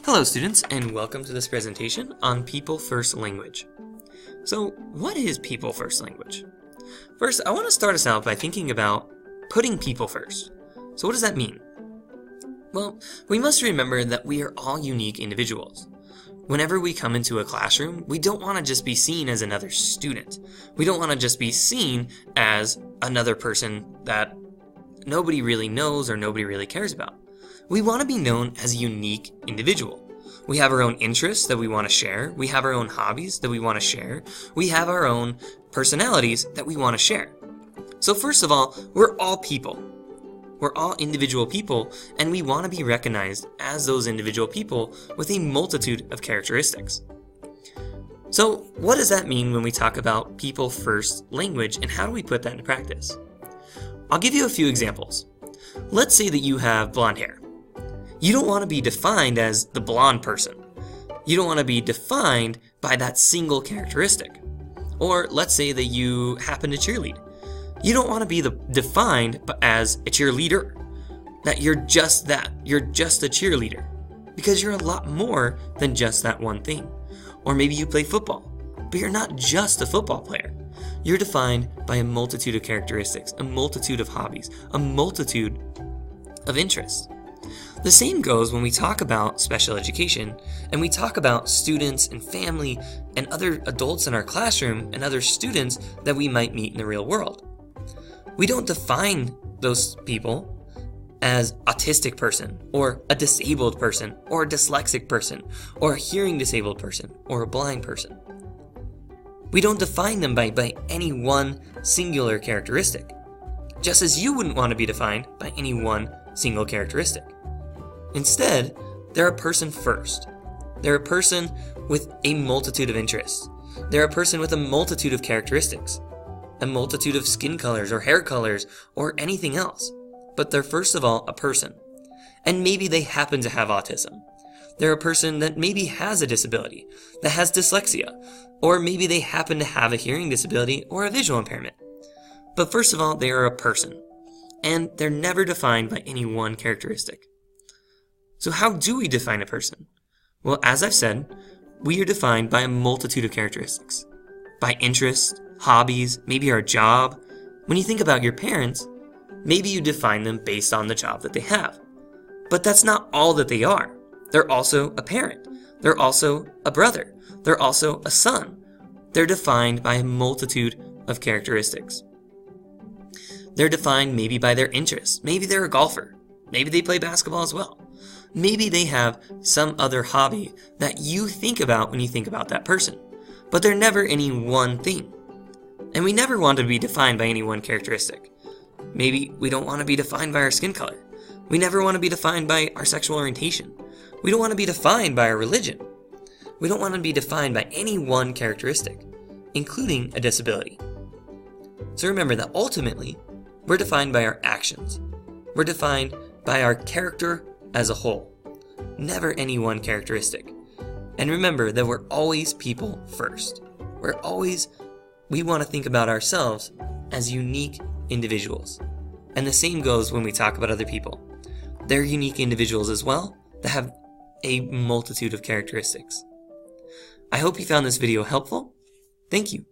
Hello students, and welcome to this presentation on People First Language. So, what is People First Language? First, I want to start us out by thinking about putting people first. So what does that mean? Well, we must remember that we are all unique individuals. Whenever we come into a classroom, we don't want to just be seen as another student. We don't want to just be seen as another person that nobody really knows or nobody really cares about. We want to be known as a unique individual. We have our own interests that we want to share. We have our own hobbies that we want to share. We have our own personalities that we want to share. So first of all, we're all people. We're all individual people, and we want to be recognized as those individual people with a multitude of characteristics. So what does that mean when we talk about people first language, and how do we put that into practice? I'll give you a few examples. Let's say that you have blonde hair. You don't want to be defined as the blonde person. You don't want to be defined by that single characteristic. Or let's say that you happen to cheerlead. You don't want to be defined as a cheerleader. That you're just that. You're just a cheerleader. Because you're a lot more than just that one thing. Or maybe you play football, but you're not just a football player. You're defined by a multitude of characteristics, a multitude of hobbies, a multitude of interests. The same goes when we talk about special education and we talk about students and family and other adults in our classroom and other students that we might meet in the real world. We don't define those people as autistic person or a disabled person or a dyslexic person or a hearing disabled person or a blind person. We don't define them by any one singular characteristic, just as you wouldn't want to be defined by any one single characteristic. Instead, they're a person first. They're a person with a multitude of interests. They're a person with a multitude of characteristics, a multitude of skin colors or hair colors or anything else. But they're first of all a person. And maybe they happen to have autism. They're a person that maybe has a disability, that has dyslexia, or maybe they happen to have a hearing disability or a visual impairment. But first of all, they are a person, and they're never defined by any one characteristic. So how do we define a person? Well, as I've said, we are defined by a multitude of characteristics. By interests, hobbies, maybe our job. When you think about your parents, maybe you define them based on the job that they have. But that's not all that they are. They're also a parent. They're also a brother. They're also a son. They're defined by a multitude of characteristics. They're defined maybe by their interests. Maybe they're a golfer. Maybe they play basketball as well. Maybe they have some other hobby that you think about when you think about that person. But they're never any one thing. And we never want to be defined by any one characteristic. Maybe we don't want to be defined by our skin color. We never want to be defined by our sexual orientation. We don't want to be defined by our religion. We don't want to be defined by any one characteristic, including a disability. So remember that ultimately, we're defined by our actions. We're defined by our character as a whole, never any one characteristic. And remember that we're always people first. We want to think about ourselves as unique individuals. And the same goes when we talk about other people. They're unique individuals as well that have a multitude of characteristics. I hope you found this video helpful. Thank you.